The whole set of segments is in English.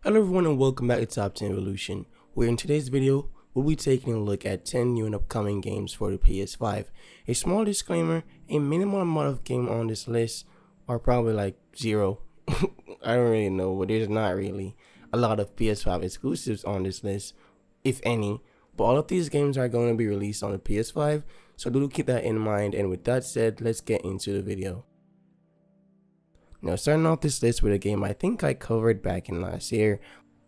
Hello everyone and welcome back to Top 10 Evolution, where in today's video, we'll be taking a look at 10 new and upcoming games for the PS5. A small disclaimer, a minimal amount of game on this list are probably like 0. I don't really know, but there's not really a lot of PS5 exclusives on this list, if any. But all of these games are going to be released on the PS5, so do keep that in mind, and with that said, let's get into the video. Now, starting off this list with a game I think I covered back in last year,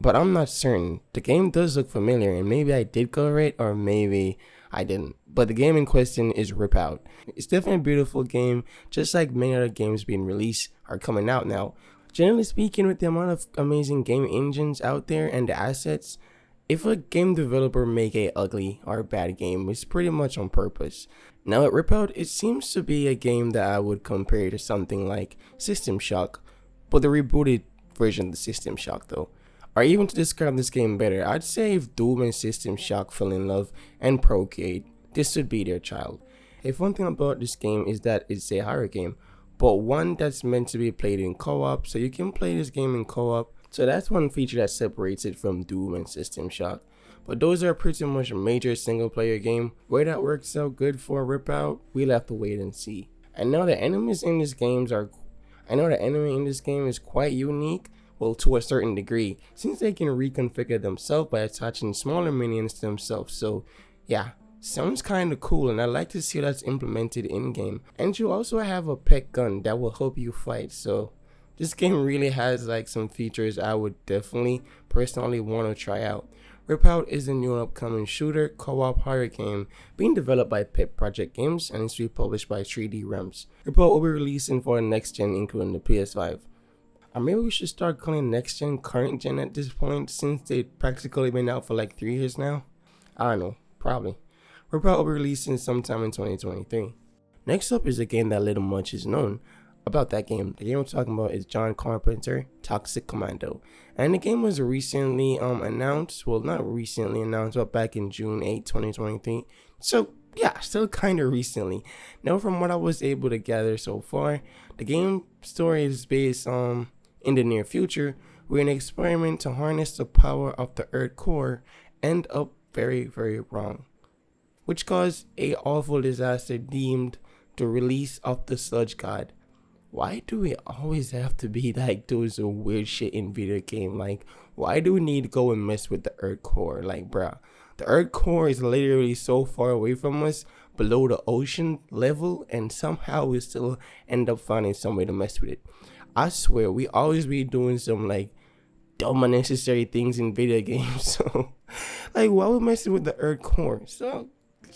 but I'm not certain. The game does look familiar, and maybe I did cover it, or maybe I didn't. But the game in question is Ripout. It's definitely a beautiful game, just like many other games being released are coming out now. Generally speaking, with the amount of amazing game engines out there and the assets, if a game developer make a ugly or bad game, it's pretty much on purpose. Now at Ripout, it seems to be a game that I would compare to something like System Shock, but the rebooted version of the System Shock though. Or even to describe this game better, I'd say if Doom and System Shock fell in love and procreate, this would be their child. A fun thing about this game is that it's a horror game, but one that's meant to be played in co-op, so you can play this game in co-op. So that's one feature that separates it from Doom and System Shock. But those are pretty much a major single player game. Where that works out good for Ripout, we'll have to wait and see. I know the enemies in this game is quite unique, well, to a certain degree, since they can reconfigure themselves by attaching smaller minions to themselves. So yeah, sounds kinda cool, and I'd like to see that's implemented in game. And you also have a pet gun that will help you fight, so this game really has like some features I would definitely personally want to try out. Ripout is a new and upcoming shooter co-op horror game being developed by Pip Project Games and is republished by 3D Realms. Ripout will be releasing for the next gen, including the PS5. Or maybe we should start calling next gen current gen at this point, since they've practically been out for like 3 years now. I don't know, probably. Ripout will be releasing sometime in 2023. Next up is a game that little much is known about that game. The game we're talking about is John Carpenter Toxic Commando, and the game was recently announced, well, not recently announced, but back in June 8, 2023. So yeah, still kind of recently. Now, from what I was able to gather so far, the game story is based in the near future, where an experiment to harness the power of the Earth core end up very, very wrong, which caused a awful disaster deemed the release of the Sludge God. Why do we always have to be like doing some weird shit in video game? Like, why do we need to go and mess with the Earth core? Like, bruh, the Earth core is literally so far away from us, below the ocean level, and somehow we still end up finding some way to mess with it. I swear, we always be doing some like dumb unnecessary things in video games. So, like, why we messing with the Earth core? So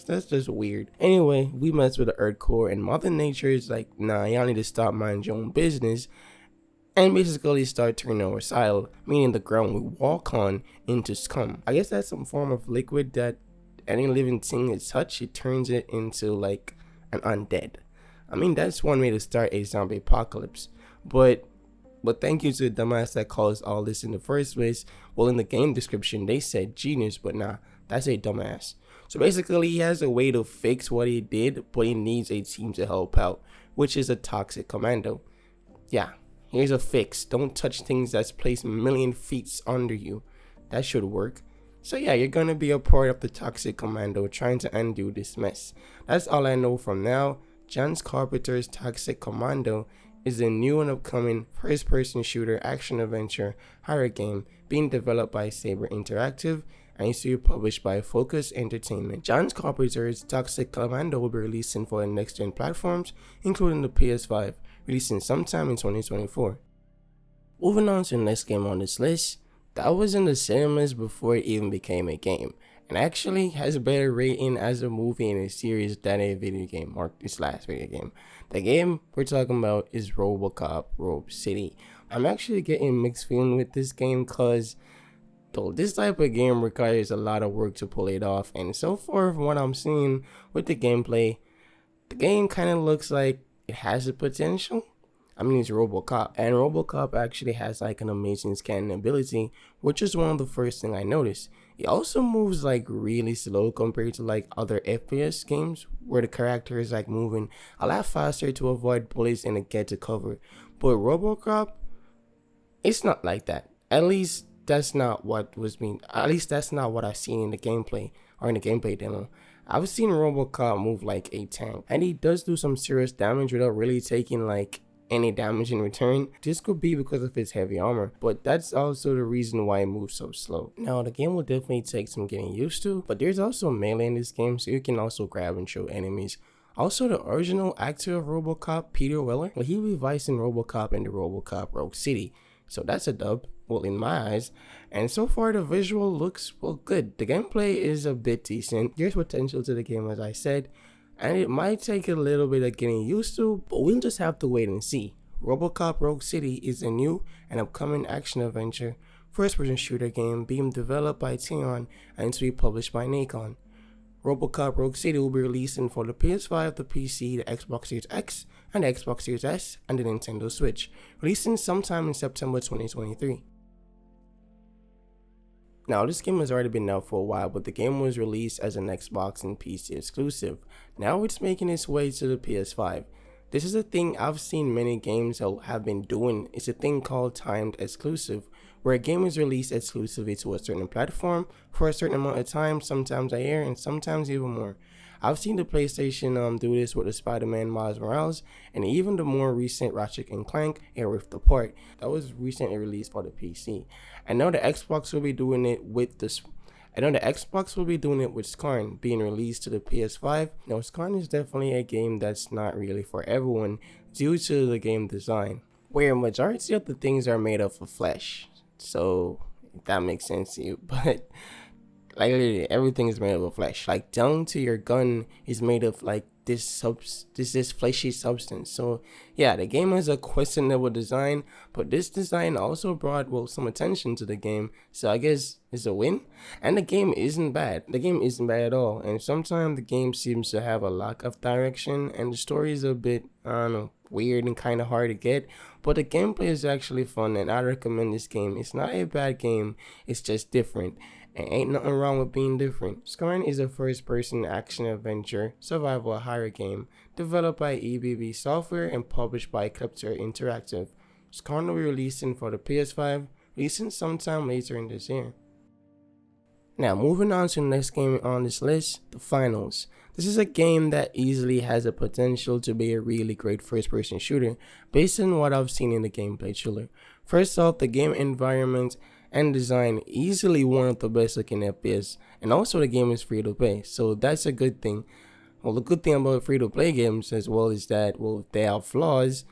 that's just weird. Anyway, we mess with the Earth core, and Mother Nature is like, nah, y'all need to stop minding your own business, and basically start turning our soil, meaning the ground we walk on, into scum. I guess that's some form of liquid that any living thing it touch, it turns it into like an undead. I mean, that's one way to start a zombie apocalypse. But thank you to the dumbass that caused all this in the first place. Well, in the game description, they said genius, but nah, that's a dumbass. So basically, he has a way to fix what he did, but he needs a team to help out, which is a Toxic Commando. Yeah, here's a fix. Don't touch things that's placed a million feet under you. That should work. So yeah, you're gonna be a part of the Toxic Commando trying to undo this mess. That's all I know from now. John Carpenter's Toxic Commando is a new and upcoming first-person shooter action-adventure horror game being developed by Saber Interactive and is to be published by Focus Entertainment. John Carpenter's Toxic Commando will be releasing for the next-gen platforms, including the PS5, releasing sometime in 2024. Moving on to the next game on this list, that was in the cinemas before it even became a game, and actually has a better rating as a movie in a series than a video game, or this last video game. The game we're talking about is Robocop Rogue City. I'm actually getting mixed feeling with this game because though this type of game requires a lot of work to pull it off, and so far from what I'm seeing with the gameplay, the game kind of looks like it has the potential. I mean, it's Robocop, and Robocop actually has like an amazing scanning ability, which is one of the first thing I noticed. It also moves like really slow compared to like other FPS games, where the character is like moving a lot faster to avoid bullets and to get to cover. But Robocop, it's not like that. At least that's not what was being, at least that's not what I've seen in the gameplay or in the gameplay demo. I've seen Robocop move like a tank, and he does do some serious damage without really taking like any damage in return. This could be because of his heavy armor, but that's also the reason why it moves so slow. Now the game will definitely take some getting used to, but there's also melee in this game, so you can also grab and show enemies. Also, the original actor of Robocop, Peter Weller, well, he revised in Robocop in the Robocop Rogue City, so that's a dub, well, in my eyes. And so far the visual looks, well, good. The gameplay is a bit decent. There's potential to the game, as I said, and it might take a little bit of getting used to, but we'll just have to wait and see. Robocop Rogue City is a new and upcoming action-adventure first-person shooter game being developed by Tion and to be published by Nacon. Robocop Rogue City will be releasing for the PS5, the PC, the Xbox Series X, and the Xbox Series S, and the Nintendo Switch, releasing sometime in September 2023. Now, this game has already been out for a while, but the game was released as an Xbox and PC exclusive. Now it's making its way to the PS5. This is a thing I've seen many games have been doing. It's a thing called timed exclusive, where a game is released exclusively to a certain platform for a certain amount of time, sometimes a year and sometimes even more. I've seen the PlayStation do this with the Spider-Man Miles Morales, and even the more recent Ratchet & Clank A Rift Apart that was recently released for the PC. I know the Xbox will be doing it with Scorn being released to the PS5. Now, Scorn is definitely a game that's not really for everyone due to the game design, where majority of the things are made of flesh. So if that makes sense to you, but like literally everything is made of flesh, like down to your gun is made of like this fleshy substance. So yeah, the game has a questionable design, but this design also brought some attention to the game, so I guess it's a win. And the game isn't bad. The game isn't bad at all, and sometimes the game seems to have a lack of direction, and the story is a bit, I don't know, weird and kind of hard to get, but the gameplay is actually fun, and I recommend this game. It's not a bad game, it's just different, and ain't nothing wrong with being different. Scorn is a first-person action-adventure survival horror game developed by EBB Software and published by Carpenter Interactive. Scorn will be releasing for the PS5, releasing sometime later in this year. Now, moving on to the next game on this list, The Finals. This is a game that easily has the potential to be a really great first-person shooter based on what I've seen in the gameplay trailer. First off, the game environment and design easily one of the best looking FPS, and also the game is free to play, so that's a good thing. Well, the good thing about free to play games as well is that, well, if they have flaws,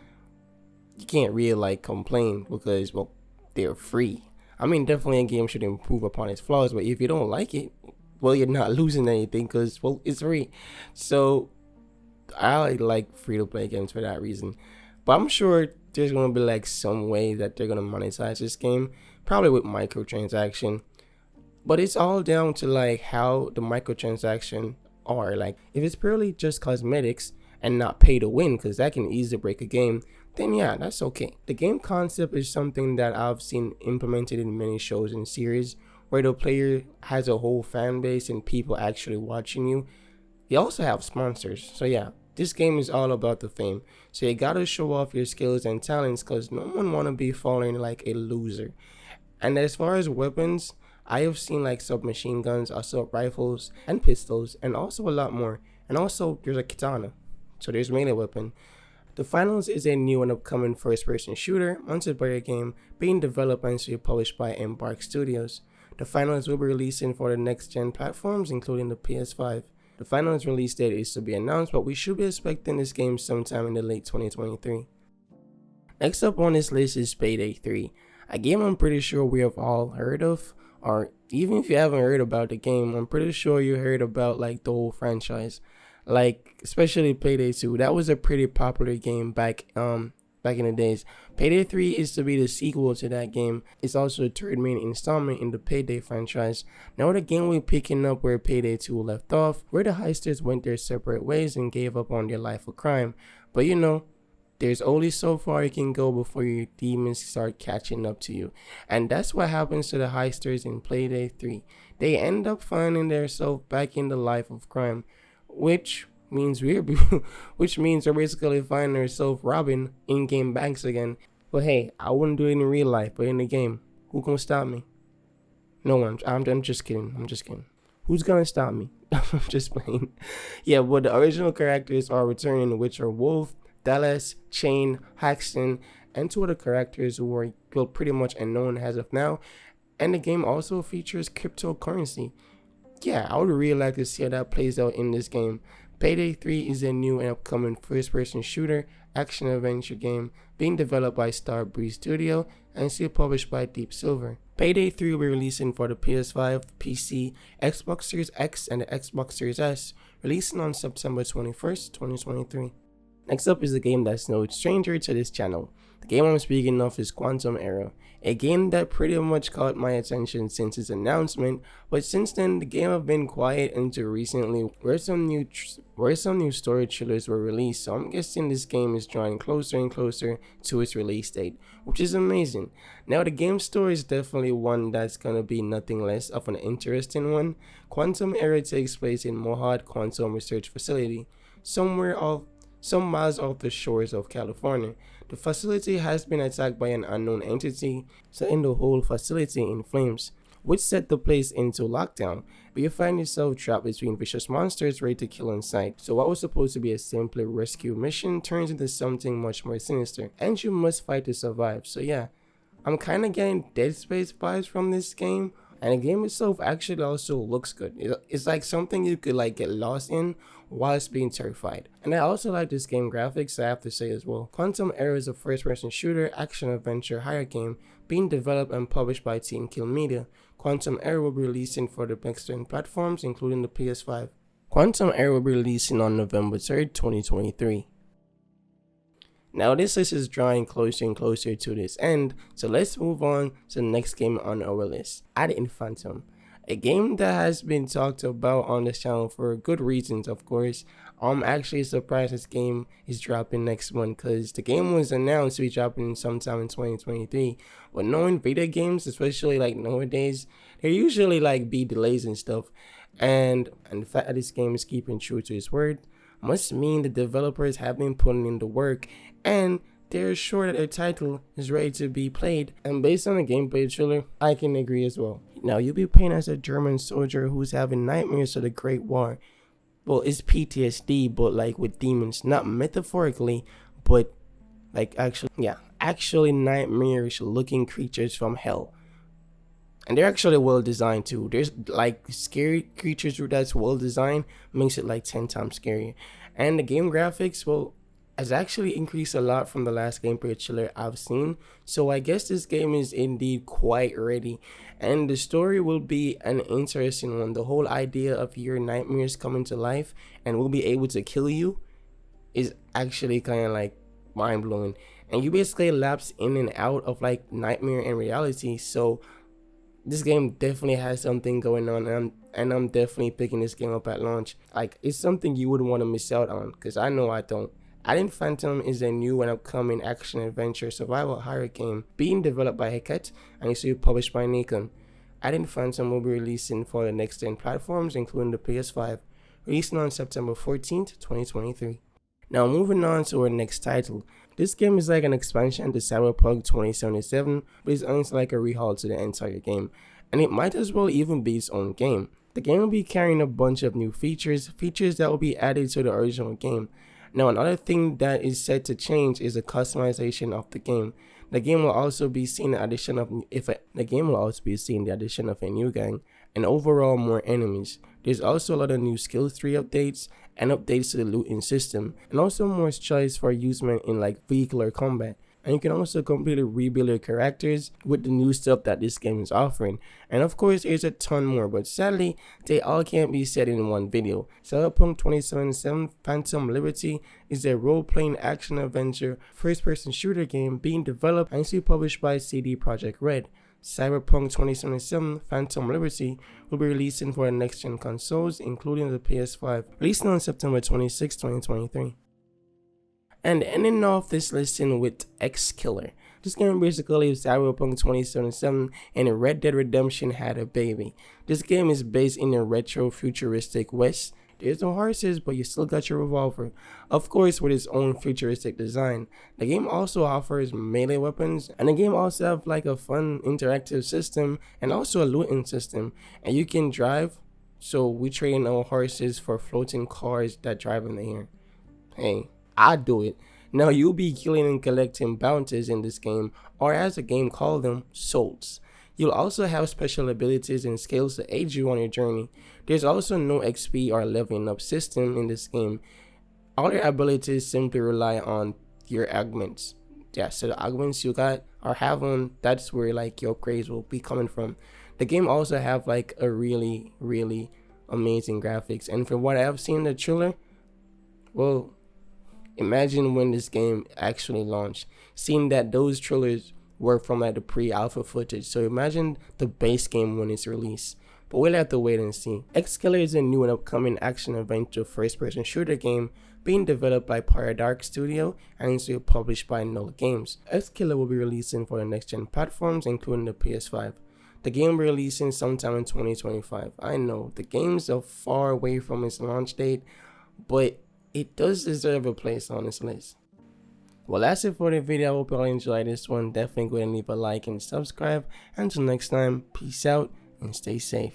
you can't really like complain because, well, they're free. I mean, definitely a game should improve upon its flaws, but if you don't like it, well, you're not losing anything because, well, it's free. So I like free to play games for that reason. But I'm sure there's going to be like some way that they're going to monetize this game, probably with microtransaction. But it's all down to like how the microtransaction are. Like if it's purely just cosmetics and not pay to win, because that can easily break a game, then yeah, that's okay. The game concept is something that I've seen implemented in many shows and series, where the player has a whole fan base and people actually watching you. You also have sponsors, so yeah, this game is all about the fame. So you gotta show off your skills and talents, because no one wanna be falling like a loser. And as far as weapons, I have seen like submachine guns, assault rifles, and pistols, and also a lot more. And also there's a katana, so there's melee weapon. The Finals is a new and upcoming first-person shooter multiplayer game being developed and to be published by Embark Studios. The Finals will be releasing for the next-gen platforms, including the PS5. The Finals release date is to be announced, but we should be expecting this game sometime in the late 2023. Next up on this list is Payday 3, a game I'm pretty sure we have all heard of, or even if you haven't heard about the game, I'm pretty sure you heard about like the whole franchise. Like especially Payday 2, that was a pretty popular game back in the days. Payday 3 is to be the sequel to that game. It's also the third main installment in the Payday franchise. Now the game will be picking up where Payday 2 left off, where the heisters went their separate ways and gave up on their life of crime. But you know, there's only so far you can go before your demons start catching up to you. And that's what happens to the heisters in Payday 3. They end up finding themselves back in the life of crime, which means they're basically finding themselves robbing in-game banks again. But hey, I wouldn't do it in real life, but in the game, who gonna stop me? No one. I'm just kidding. I'm just kidding. Who's gonna stop me? I'm just playing. Yeah, but the original characters are returning, which are Wolf, Dallas, Chain, Haxton, and two other characters who are well pretty much unknown as of now. And the game also features cryptocurrency. Yeah, I would really like to see how that plays out in this game. Payday 3 is a new and upcoming first-person shooter action-adventure game being developed by Starbreeze Studio and still published by Deep Silver. Payday 3 will be releasing for the PS5, PC, Xbox Series X, and the Xbox Series S, releasing on September 21st, 2023. Next up is a game that's no stranger to this channel. The game I'm speaking of is Quantum Error, a game that pretty much caught my attention since its announcement, but since then the game have been quiet until recently where some new story trailers were released, so I'm guessing this game is drawing closer and closer to its release date, which is amazing. Now the game's story is definitely one that's gonna be nothing less of an interesting one. Quantum Error takes place in Mohawk Quantum Research Facility, some miles off the shores of California. The facility has been attacked by an unknown entity, setting the whole facility in flames, which set the place into lockdown. But you find yourself trapped between vicious monsters ready to kill on sight. So what was supposed to be a simple rescue mission turns into something much more sinister, and you must fight to survive. So yeah, I'm kind of getting Dead Space vibes from this game. And the game itself actually also looks good. It's like something you could like get lost in whilst being terrified. And I also like this game graphics, I have to say as well. Quantum Error is a first-person shooter action-adventure horror game being developed and published by Team Kill Media. Quantum Error will be releasing for the next-gen platforms, including the PS5. Quantum Error will be releasing on November 3rd, 2023. Now this list is drawing closer and closer to this end, so let's move on to the next game on our list, Infinitum, a game that has been talked about on this channel for good reasons, of course. I'm actually surprised this game is dropping next month because the game was announced to be dropping sometime in 2023, but knowing video games, especially like nowadays, there usually like be delays and stuff, and the fact that this game is keeping true to its word must mean the developers have been putting in the work and they're sure that their title is ready to be played. And based on the gameplay trailer, I can agree as well. Now you'll be playing as a German soldier who's having nightmares of the Great War. Well, it's PTSD, but like with demons, not metaphorically, but like actually nightmarish looking creatures from hell. And they're actually well designed too. There's like scary creatures that's well designed, makes it like 10 times scarier. And the game graphics, well, has actually increased a lot from the last gameplay trailer I've seen. So I guess this game is indeed quite ready. And the story will be an interesting one. The whole idea of your nightmares coming to life and will be able to kill you is actually kind of like mind blowing. And you basically lapse in and out of like nightmare and reality. So this game definitely has something going on, and I'm definitely picking this game up at launch. Like, it's something you wouldn't want to miss out on, because I know I don't. Infinitum is a new and upcoming action-adventure survival horror game being developed by ExeKiller and is published by Nikon. Infinitum will be releasing for the next-gen platforms, including the PS5, releasing on September 14th, 2023. Now, moving on to our next title. This game is like an expansion to Cyberpunk 2077, but it's honestly like a rehaul to the entire game, and it might as well even be its own game. The game will be carrying a bunch of new features that will be added to the original game. Now, another thing that is set to change is the customization of the game. The game will also be seeing the addition of the addition of a new gang and overall more enemies. There's also a lot of new skills tree updates and updates to the looting system, and also more choice for usement in like vehicular combat. And you can also completely rebuild your characters with the new stuff that this game is offering. And of course, there's a ton more, but sadly, they all can't be said in one video. Cyberpunk 2077 Phantom Liberty is a role-playing action-adventure first-person shooter game being developed and still published by CD Projekt Red. Cyberpunk 2077 Phantom Liberty will be releasing for the next-gen consoles, including the PS5, releasing on September 26, 2023. And ending off this listing with ExeKiller. This game basically is Cyberpunk 2077 and Red Dead Redemption had a baby. This game is based in the retro futuristic West. There's no horses, but you still got your revolver, of course with its own futuristic design. The game also offers melee weapons, and the game also have like a fun interactive system and also a looting system, and you can drive. So we train our horses for floating cars that drive in the air. Hey, I'd do it. Now you'll be killing and collecting bounties in this game, or as the game called them, souls. You'll also have special abilities and skills to aid you on your journey. There's also no XP or leveling up system in this game. All your abilities simply rely on your augments. Yeah, so the augments you got or have on, that's where like your upgrades will be coming from. The game also have like a really amazing graphics, and from what I've seen in the trailer, well, imagine when this game actually launched, seeing that those trailers were from like the pre-alpha footage. So imagine the base game when it's released. But we'll have to wait and see. ExeKiller is a new and upcoming action-adventure first-person shooter game being developed by Paradark Studio and is published by Null Games. ExeKiller will be releasing for the next-gen platforms, including the PS5. The game will be releasing sometime in 2025. I know, the games are far away from its launch date, but it does deserve a place on this list. Well, that's it for the video. I hope you all enjoyed this one. Definitely go ahead and leave a like and subscribe. Until next time, peace out and stay safe.